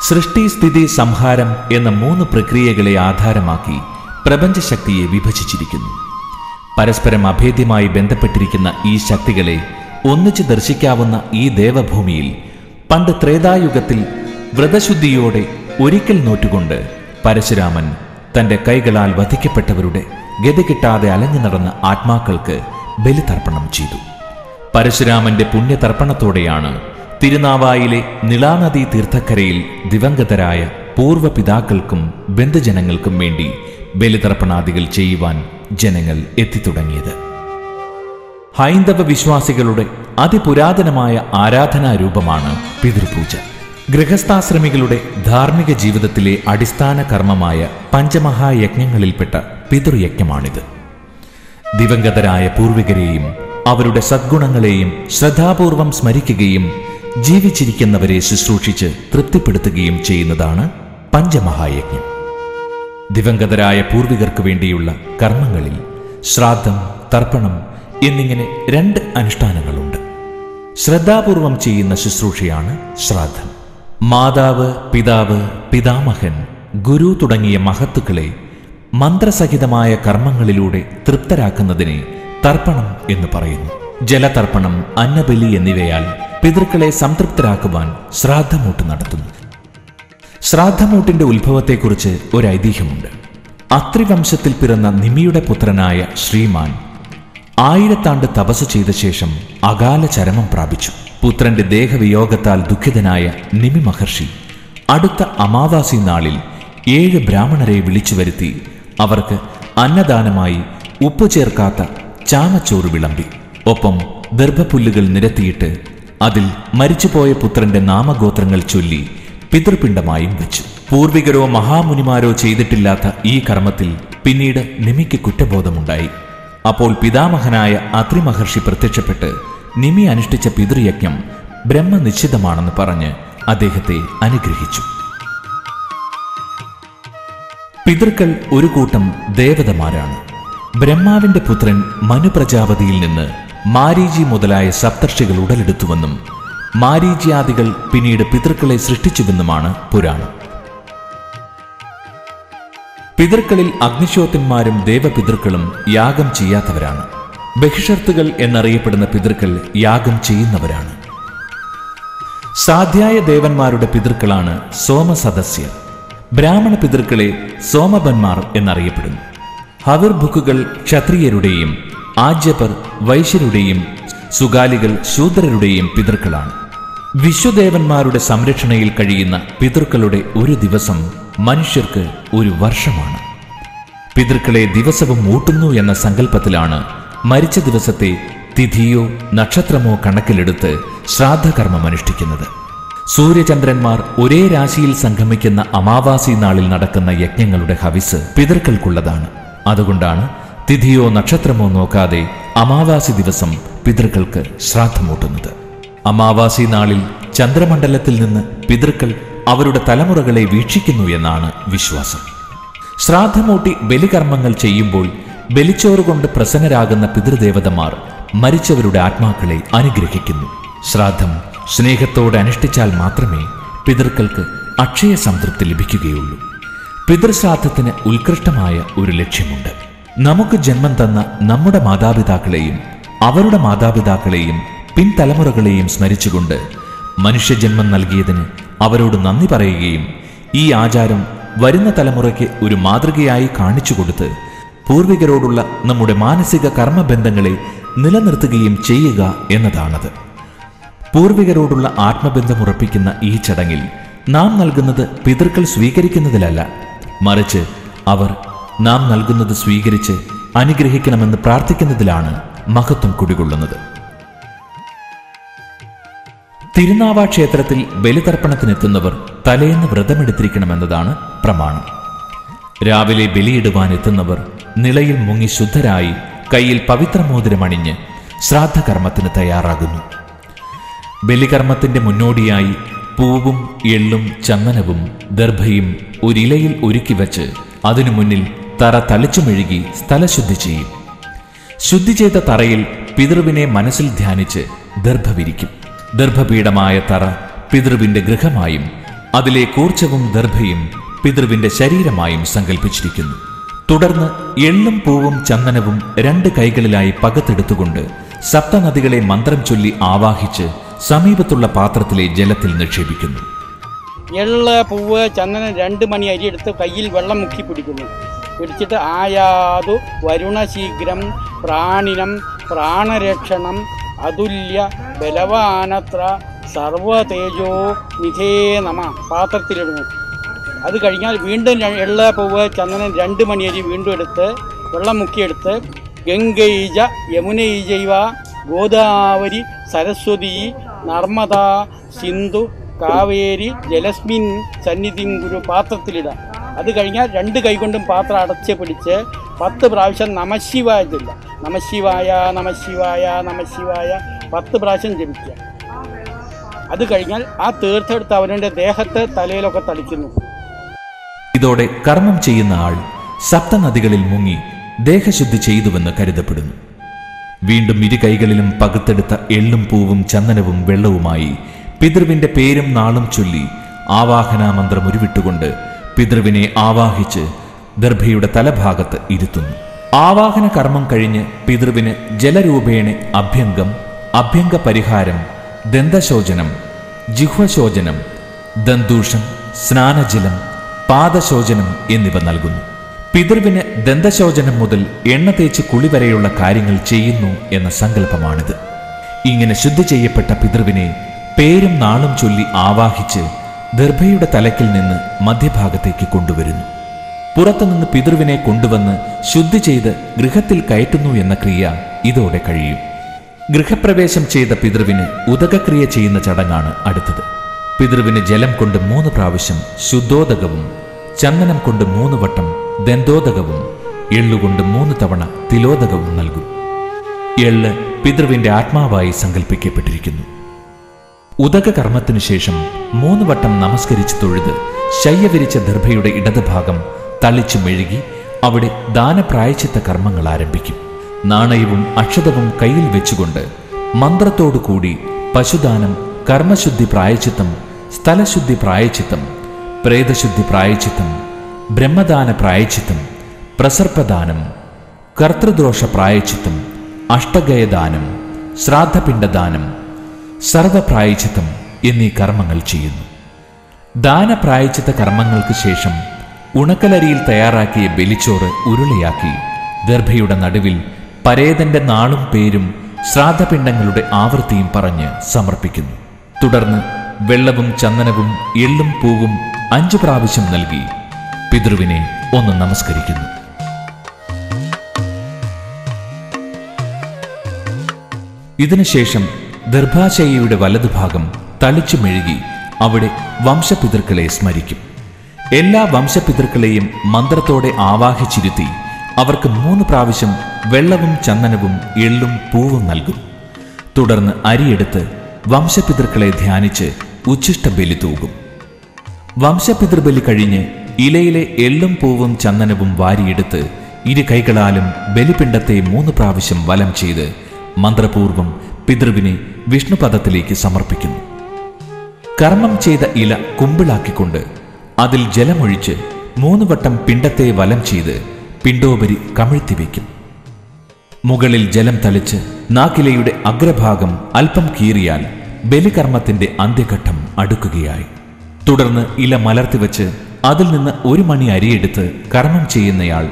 സൃഷ്ടി, സ്ഥിതി, സംഹാരം എന്ന 3 പ്രക്രിയകളെ ആധാരമാക്കി പ്രപഞ്ചശക്തിയെ വിഭജിച്ചിരിക്കുന്നു. പരസ്പരം അഭേദ്യമായി ബന്ധപ്പെട്ടിരിക്കുന്ന ഈ ശക്തികളെ ഒന്നിച്ച് ദർശിക്കാവുന്ന ഈ ദേവഭൂമിയിൽ പണ്ട് ത്രേതായുഗത്തിൽ വ്രതശുദ്ധിയോടെ ഒരിക്കൽ നോറ്റുകൊണ്ട് പരശുരാമൻ തന്റെ കൈകളാൽ വധിക്കപ്പെട്ടവരുടെ ഗതി കിട്ടാതെ അലഞ്ഞു നടന്ന ആത്മാക്കൾക്ക് ബലിതർപ്പണം ചെയ്തു. പരശുരാമന്റെ പുണ്യതർപ്പണത്തോടെയാണ് തിരുനാവായിലെ നിളാനദീ തീർത്ഥക്കരയിൽ ദിവംഗതരായ പൂർവ്വപിതാക്കൾക്കും ബന്ധുജനങ്ങൾക്കും വേണ്ടി ബലിതർപ്പണാദികൾ ചെയ്യുവാൻ ജനങ്ങൾ എത്തിത്തുടങ്ങിയത്. ഹൈന്ദവ വിശ്വാസികളുടെ അതിപുരാതനമായ ആരാധനാരൂപമാണ് പിതൃപൂജ. ഗൃഹസ്ഥാശ്രമികളുടെ ധാർമ്മിക ജീവിതത്തിലെ അടിസ്ഥാന കർമ്മമായ പഞ്ചമഹായജ്ഞങ്ങളിൽപ്പെട്ട പിതൃയജ്ഞമാണിത്. ദിവംഗതരായ പൂർവികരെയും അവരുടെ സദ്ഗുണങ്ങളെയും ശ്രദ്ധാപൂർവം സ്മരിക്കുകയും ജീവിച്ചിരിക്കുന്നവരെ ശുശ്രൂഷിച്ച് തൃപ്തിപ്പെടുത്തുകയും ചെയ്യുന്നതാണ് പഞ്ചമഹായജ്ഞം. ദിവംഗതരായ പൂർവികർക്ക് വേണ്ടിയുള്ള കർമ്മങ്ങളിൽ ശ്രാദ്ധം, തർപ്പണം എന്നിങ്ങനെ 2 അനുഷ്ഠാനങ്ങളുണ്ട്. ശ്രദ്ധാപൂർവം ചെയ്യുന്ന ശുശ്രൂഷയാണ് ശ്രാദ്ധം. മാതാവ്, പിതാവ്, പിതാമഹൻ, ഗുരു തുടങ്ങിയ മഹത്തുക്കളെ മന്ത്രസഹിതമായ കർമ്മങ്ങളിലൂടെ തൃപ്തരാക്കുന്നതിനെ തർപ്പണം എന്ന് പറയുന്നു. ജലതർപ്പണം, അന്നബലി എന്നിവയാൽ പിതൃക്കളെ സംതൃപ്തരാക്കുവാൻ ശ്രാദ്ധമൂട്ട് നടത്തുന്നു. ശ്രാദ്ധമൂട്ടിന്റെ ഉത്ഭവത്തെക്കുറിച്ച് ഒരു ഐതിഹ്യമുണ്ട്. അത്രിവംശത്തിൽ പിറന്ന നിമിയുടെ പുത്രനായ ശ്രീമാൻ 1000 ആണ്ട് തപസ് ചെയ്ത ശേഷം അകാല ചരമം പ്രാപിച്ചു. പുത്രന്റെ ദേഹവിയോഗത്താൽ ദുഃഖിതനായ നിമി മഹർഷി അടുത്ത അമാവാസി നാളിൽ 7 ബ്രാഹ്മണരെ വിളിച്ചു വരുത്തി അവർക്ക് അന്നദാനമായി ഉപ്പ് ചേർക്കാത്ത ചാമച്ചോറ് വിളമ്പി. ഒപ്പം ദർഭപുല്ലുകൾ നിരത്തിയിട്ട് അതിൽ മരിച്ചുപോയ പുത്രന്റെ നാമഗോത്രങ്ങൾ ചൊല്ലി പിതൃപിണ്ഡമായും വെച്ചു. പൂർവികരോ മഹാമുനിമാരോ ചെയ്തിട്ടില്ലാത്ത ഈ കർമ്മത്തിൽ പിന്നീട് നിമിക്ക് കുറ്റബോധമുണ്ടായി. അപ്പോൾ പിതാമഹനായ അത്രി മഹർഷി പ്രത്യക്ഷപ്പെട്ട് നിമി അനുഷ്ഠിച്ച പിതൃയജ്ഞം ബ്രഹ്മനിശ്ചിതമാണെന്ന് പറഞ്ഞ് അദ്ദേഹത്തെ അനുഗ്രഹിച്ചു. പിതൃക്കൾ ഒരു കൂട്ടം ദേവതമാരാണ്. ബ്രഹ്മാവിന്റെ പുത്രൻ മനു പ്രജാപതിയിൽ നിന്ന് മാരീചി മുതലായ സപ്തർഷികൾ ഉടലെടുത്തുവെന്നും മാരീച്യാദികൾ പിന്നീട് പിതൃക്കളെ സൃഷ്ടിച്ചുവെന്നുമാണ് പുരാണം. പിതൃക്കളിൽ അഗ്നിശോത്തന്മാരും ദേവപിതൃക്കളും യാഗം ചെയ്യാത്തവരാണ്. ബഹിഷർത്തുകൾ എന്നറിയപ്പെടുന്ന പിതൃക്കൾ യാഗം ചെയ്യുന്നവരാണ്. സാധ്യായ ദേവന്മാരുടെ പിതൃക്കളാണ് സോമസദസ്യർ. ബ്രാഹ്മണ പിതൃക്കളെ സോമബന്മാർ എന്നറിയപ്പെടുന്നു. ഹവിർഭുക്കുകൾ ക്ഷത്രിയരുടെയും ആജ്യപർ വൈശ്യരുടെയും സുഗാലികൾ ശൂദ്രരുടെയും പിതൃക്കളാണ്. വിശ്വദേവന്മാരുടെ സംരക്ഷണയിൽ കഴിയുന്ന പിതൃക്കളുടെ ഒരു ദിവസം മനുഷ്യർക്ക് ഒരു വർഷമാണ്. പിതൃക്കളെ ദിവസവും ഊട്ടുന്നു എന്ന സങ്കല്പത്തിലാണ് മരിച്ച ദിവസത്തെ തിഥിയോ നക്ഷത്രമോ കണക്കിലെടുത്ത് ശ്രാദ്ധകർമ്മം അനുഷ്ഠിക്കുന്നത്. സൂര്യചന്ദ്രന്മാർ ഒരേ രാശിയിൽ സംഗമിക്കുന്ന അമാവാസി നാളിൽ നടക്കുന്ന യജ്ഞങ്ങളുടെ ഹവിസ് പിതൃക്കൾക്കുള്ളതാണ്. അതുകൊണ്ടാണ് തിഥിയോ നക്ഷത്രമോ നോക്കാതെ അമാവാസി ദിവസം പിതൃക്കൾക്ക് ശ്രാദ്ധമൂട്ടുന്നത്. അമാവാസി നാളിൽ ചന്ദ്രമണ്ഡലത്തിൽ നിന്ന് പിതൃക്കൾ അവരുടെ തലമുറകളെ വീക്ഷിക്കുന്നു എന്നാണ് വിശ്വാസം. ശ്രാദ്ധമൂട്ടി ബലികർമ്മങ്ങൾ ചെയ്യുമ്പോൾ ബലിച്ചോറുകൊണ്ട് പ്രസന്നരാകുന്ന പിതൃദേവതമാർ മരിച്ചവരുടെ ആത്മാക്കളെ അനുഗ്രഹിക്കുന്നു. ശ്രാദ്ധം സ്നേഹത്തോടെ അനുഷ്ഠിച്ചാൽ മാത്രമേ പിതൃക്കൾക്ക് അക്ഷയ സംതൃപ്തി ലഭിക്കുകയുള്ളൂ. പിതൃശ്രാദ്ധത്തിന് ഉത്കൃഷ്ടമായ ഒരു ലക്ഷ്യമുണ്ട്. നമുക്ക് ജന്മം തന്ന നമ്മുടെ മാതാപിതാക്കളെയും അവരുടെ മാതാപിതാക്കളെയും പിൻതലമുറകളെയും സ്മരിച്ചുകൊണ്ട് മനുഷ്യജന്മം നൽകിയതിന് അവരോട് നന്ദി പറയുകയും ഈ ആചാരം വരുന്ന തലമുറയ്ക്ക് ഒരു മാതൃകയായി കാണിച്ചു കൊടുത്ത് പൂർവികരോടുള്ള നമ്മുടെ മാനസിക കർമ്മബന്ധങ്ങളെ നിലനിർത്തുകയും ചെയ്യുക എന്നതാണത്. പൂർവികരോടുള്ള ആത്മബന്ധമുറപ്പിക്കുന്ന ഈ ചടങ്ങിൽ നാം നൽകുന്നത് പിതൃക്കൾ സ്വീകരിക്കുന്നതിലല്ല, മറിച്ച് അവർ നാം നൽകുന്നത് സ്വീകരിച്ച് അനുഗ്രഹിക്കണമെന്ന് പ്രാർത്ഥിക്കുന്നതിലാണ് മഹത്വം കുടികൊള്ളുന്നത്. തിരുനാവാ ക്ഷേത്രത്തിൽ ബലിതർപ്പണത്തിനെത്തുന്നവർ തലേന്ന് വ്രതമെടുത്തിരിക്കണമെന്നതാണ് പ്രമാണം. രാവിലെ ബലിയിടുവാൻ എത്തുന്നവർ നിളയിൽ മുങ്ങി ശുദ്ധരായി കയ്യിൽ പവിത്രമോതിരമണിഞ്ഞ് ശ്രാദ്ധകർമ്മത്തിന് തയ്യാറാകുന്നു. ബലികർമ്മത്തിന്റെ മുന്നോടിയായി പൂവും എള്ളും ചന്ദനവും ദർഭയും ഒരിലയിൽ ഒരുക്കി വച്ച് അതിനു മുന്നിൽ തറ തളിച്ചു മെഴുകി സ്ഥലശുദ്ധി ചെയ്യും. ശുദ്ധി ചെയ്ത തറയിൽ പിതൃവിനെ മനസ്സിൽ ധ്യാനിച്ച് ദർഭ വിരിക്കും. ദർഭപീഠമായ തറ പിതൃവിന്റെ ഗൃഹമായും അതിലെ കൂർച്ചവും ദർഭയും പിതൃവിന്റെ ശരീരമായും സങ്കല്പിച്ചിരിക്കുന്നു. തുടർന്ന് എള്ളും പൂവും ചന്ദനവും 2 കൈകളിലായി പകത്തെടുത്തുകൊണ്ട് സപ്തനദികളെ മന്ത്രം ചൊല്ലി ആവാഹിച്ച് സമീപത്തുള്ള പാത്രത്തിലെ ജലത്തിൽ നിക്ഷേപിക്കുന്നു. എള്ള്, പൂവ്, ചന്ദനം 2 മണി അരി എടുത്ത് കയ്യിൽ വെള്ളം മുക്കി പിടിക്കുന്നു. പിടിച്ചിട്ട് ആയാതു വരുണശീഘ്രം പ്രാണിനം പ്രാണരക്ഷണം അതുല്യ ബലവാനത്ര സർവതേജോ നിധേ നമ പാത്രത്തിലിടുന്നു. അത് കഴിഞ്ഞാൽ വീണ്ടും എള്ള്, പൂവ്, ചന്ദനം 2 മണി അരി വീണ്ടും എടുത്ത് വെള്ളം മുക്കിയെടുത്ത് ഗംഗൈജ യമുനൈജൈവ ഗോദാവരി സരസ്വതി നർമ്മദ സിന്ധു കാവേരി ജലസ്മിൻ സന്നിധിം ഗുരു പാത്രത്തിലിടാം. അത് കഴിഞ്ഞാൽ 2 കൈകൊണ്ടും പാത്രം അടച്ച് പിടിച്ച് 10 പ്രാവശ്യം നമശിവായ ചൊല്ല. നമശിവായ നമശിവായ നമശിവായ 10 പ്രാവശ്യം ജപിക്കുക. അത് കഴിഞ്ഞാൽ ആ തീർത്ഥെടുത്ത് അവരുടെ ദേഹത്ത് തലയിലൊക്കെ തളിക്കുന്നു. ഇതോടെ കർമ്മം ചെയ്യുന്ന ആൾ സപ്തനദികളിൽ മുങ്ങി ദേഹശുദ്ധി ചെയ്തുവെന്ന് കരുതപ്പെടുന്നു. വീണ്ടും 2 കൈകളിലും പകുത്തെടുത്ത എള്ളും പൂവും ചന്ദനവും വെള്ളവുമായി പിതൃവിന്റെ പേരും നാളും ചൊല്ലി ആവാഹനാമന്ത്രം ഉരുവിട്ടുകൊണ്ട് പിതൃവിനെ ആവാഹിച്ച് ദർഭയുടെ തലഭാഗത്ത് ഇരുത്തുന്നു. ആവാഹന കർമ്മം കഴിഞ്ഞ് പിതൃവിന് ജലരൂപേണ അഭ്യംഗം, അഭ്യംഗ പരിഹാരം, ദന്തശോചനം, ജിഹ്വശോചനം, ദന്തൂഷം, സ്നാനജലം, പാദശോചനം എന്നിവ നൽകുന്നു. പിതൃവിന് ദന്തശോചനം മുതൽ എണ്ണ തേച്ച് കുളി വരെയുള്ള കാര്യങ്ങൾ ചെയ്യുന്നു എന്ന സങ്കല്പമാണിത്. ഇങ്ങനെ ശുദ്ധി ചെയ്യപ്പെട്ട പിതൃവിനെ പേരും നാളും ചൊല്ലി ആവാഹിച്ച് ദർഭയുടെ തലയ്ക്കിൽ നിന്ന് മധ്യഭാഗത്തേക്ക് കൊണ്ടുവരുന്നു. പുറത്തുനിന്ന് പിതൃവിനെ കൊണ്ടുവന്ന് ശുദ്ധി ചെയ്ത് ഗൃഹത്തിൽ കയറ്റുന്നു എന്ന ക്രിയ ഇതോടെ കഴിയും. ഗൃഹപ്രവേശം ചെയ്ത പിതൃവിന് ഉദകക്രിയ ചെയ്യുന്ന ചടങ്ങാണ് അടുത്തത്. പിതൃവിന് ജലം കൊണ്ട് 3 പ്രാവശ്യം ശുദ്ധോദകവും, ചന്ദനം കൊണ്ട് 3 വട്ടം ദന്തോദകവും, എള്ളുകൊണ്ട് 3 തവണ തിലോദകവും നൽകും. എള്ള് പിതൃവിന്റെ ആത്മാവായി സങ്കല്പിക്കപ്പെട്ടിരിക്കുന്നു. ഉദക കർമ്മത്തിനു ശേഷം 3 വട്ടം നമസ്കരിച്ച് തൊഴുത് ശയ്യവിരിച്ച ദർഭയുടെ ഇടതുഭാഗം തളിച്ചു മെഴുകി അവിടെ ദാനപ്രായശ്ചിത്ത കർമ്മങ്ങൾ ആരംഭിക്കും. നാണയവും അക്ഷതവും കയ്യിൽ വെച്ചുകൊണ്ട് മന്ത്രത്തോടുകൂടി പശുദാനം, കർമ്മശുദ്ധി പ്രായശ്ചിത്തം, സ്ഥലശുദ്ധി പ്രായശ്ചിത്തം, പ്രേതശുദ്ധി പ്രായശ്ചിത്തം, ബ്രഹ്മദാന പ്രായശ്ചിത്തം, പ്രസർപ്പദാനം, കർത്തൃദോഷ പ്രായശ്ചിത്തം, അഷ്ടഗയദാനം, ശ്രാദ്ധപിണ്ഡദാനം, സർവപ്രായശ്ചിത്തം എന്നീ കർമ്മങ്ങൾ ചെയ്യുന്നു. ദാനപ്രായശ്ചിത്ത കർമ്മങ്ങൾക്ക് ശേഷം ഉണക്കലരിയിൽ തയ്യാറാക്കിയ ബലിച്ചോറ് ഉരുളയാക്കി ദർഭയുടെ നടുവിൽ പരേതന്റെ നാളും പേരും ശ്രാദ്ധപിണ്ഡങ്ങളുടെ ആവൃത്തിയും പറഞ്ഞ് സമർപ്പിക്കുന്നു. തുടർന്ന് വെള്ളവും ചന്ദനവും എള്ളും പൂവും 5 പ്രാവശ്യം നൽകി പിതൃവിനെ ഒന്ന് നമസ്കരിക്കുന്നു. ഇതിനുശേഷം ദർഭാശയ്യയുടെ വലതുഭാഗം തളിച്ചു മെഴുകി അവിടെ വംശപിതൃക്കളെ സ്മരിക്കും. എല്ലാ വംശപിതൃക്കളെയും മന്ത്രത്തോടെ ആവാഹിച്ചിരുത്തി അവർക്ക് 3 പ്രാവശ്യം വെള്ളവും ചന്ദനവും എള്ളും പൂവും നൽകും. തുടർന്ന് അരിയെടുത്ത് വംശപിതൃക്കളെ ധ്യാനിച്ച് ഉച്ഛിഷ്ടബലി തൂകും. വംശപിതൃബലി കഴിഞ്ഞ് ഇലയിലെ എള്ളും പൂവും ചന്ദനവും വാരിയെടുത്ത് 2 കൈകളാലും ബലിപിണ്ഡത്തെ 3 പ്രാവശ്യം വലം ചെയ്ത് മന്ത്രപൂർവം പിതൃവിനെ വിഷ്ണുപദത്തിലേക്ക് സമർപ്പിക്കുന്നു. കർമ്മം ചെയ്ത ഇല കുമ്പിളാക്കിക്കൊണ്ട് അതിൽ ജലമൊഴിച്ച് 3 വട്ടം പിണ്ഡത്തെ വലം ചെയ്ത് പിണ്ടോപരി കമിഴ്ത്തിവെക്കും. മുകളിൽ ജലം തളിച്ച് നാക്കിലയുടെ അഗ്രഭാഗം അല്പം കീറിയാൽ ബലികർമ്മത്തിന്റെ അന്ത്യഘട്ടം അടുക്കുകയായി. തുടർന്ന് ഇല മലർത്തിവെച്ച് അതിൽ നിന്ന് 1 മണി അരിയെടുത്ത് കർമ്മം ചെയ്യുന്നയാൾ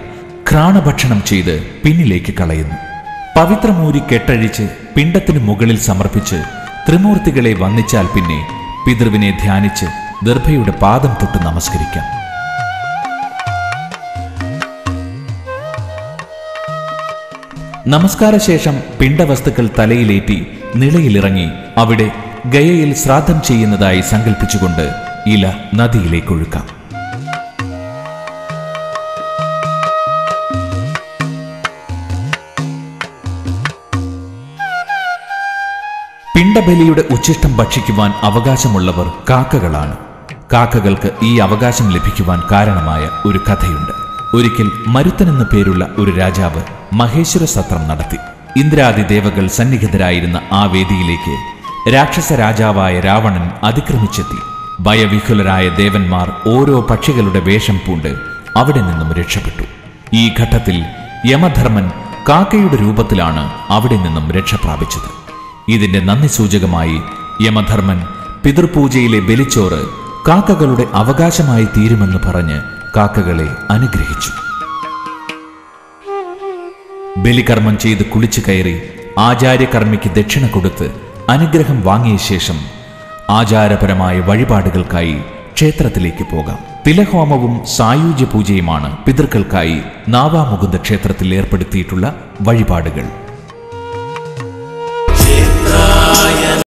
ഘ്രാണഭക്ഷണം ചെയ്ത് പിന്നിലേക്ക് കളയുന്നു. പവിത്രമൂരി കെട്ടഴിച്ച് പിണ്ടത്തിനു മുകളിൽ സമർപ്പിച്ച് ത്രിമൂർത്തികളെ വന്ദിച്ചാൽ പിന്നെ പിതൃവിനെ ധ്യാനിച്ച് ദർഭയുടെ പാദം തൊട്ട് നമസ്കരിക്കാം. നമസ്കാരശേഷം പിണ്ടവസ്തുക്കൾ തലയിലേറ്റി നിളയിലിറങ്ങി അവിടെ ഗയയിൽ ശ്രാദ്ധം ചെയ്യുന്നതായി സങ്കല്പിച്ചുകൊണ്ട് ഇല നദിയിലേക്ക് ഒഴുക്കാം. പിണ്ടബലിയുടെ ഉച്ഛിഷ്ടം ഭക്ഷിക്കുവാൻ അവകാശമുള്ളവർ കാക്കകളാണ്. കാക്കകൾക്ക് ഈ അവകാശം ലഭിക്കുവാൻ കാരണമായ ഒരു കഥയുണ്ട്. ഒരിക്കൽ മരുത്തനെന്ന പേരുള്ള ഒരു രാജാവ് മഹേശ്വര സത്രം നടത്തി. ഇന്ദ്രാദി ദേവകൾ സന്നിഹിതരായിരുന്ന ആ വേദിയിലേക്ക് രാക്ഷസ രാജാവായ രാവണൻ അതിക്രമിച്ചെത്തി. ഭയവിഹുലരായ ദേവന്മാർ ഓരോ പക്ഷികളുടെ വേഷം പൂണ്ട് അവിടെ നിന്നും രക്ഷപ്പെട്ടു. ഈ ഘട്ടത്തിൽ യമധർമ്മൻ കാക്കയുടെ രൂപത്തിലാണ് അവിടെ നിന്നും രക്ഷ പ്രാപിച്ചത്. ഇതിന്റെ നന്ദി സൂചകമായി യമധർമ്മൻ പിതൃപൂജയിലെ ബലിച്ചോറ് കാക്കകളുടെ അവകാശമായി തീരുമെന്ന് പറഞ്ഞ് കാക്കകളെ അനുഗ്രഹിച്ചു. ബലികർമ്മം ചെയ്ത് കുളിച്ചു കയറി ആചാര്യകർമ്മിക്ക് ദക്ഷിണ കൊടുത്ത് അനുഗ്രഹം വാങ്ങിയ ശേഷം ആചാരപരമായ വഴിപാടുകൾക്കായി ക്ഷേത്രത്തിലേക്ക് പോകാം. തിലഹോമവും സായൂജ്യ പൂജയുമാണ് പിതൃക്കൾക്കായി നാവാമുകുന്ദ ക്ഷേത്രത്തിൽ ഏർപ്പെടുത്തിയിട്ടുള്ള വഴിപാടുകൾ.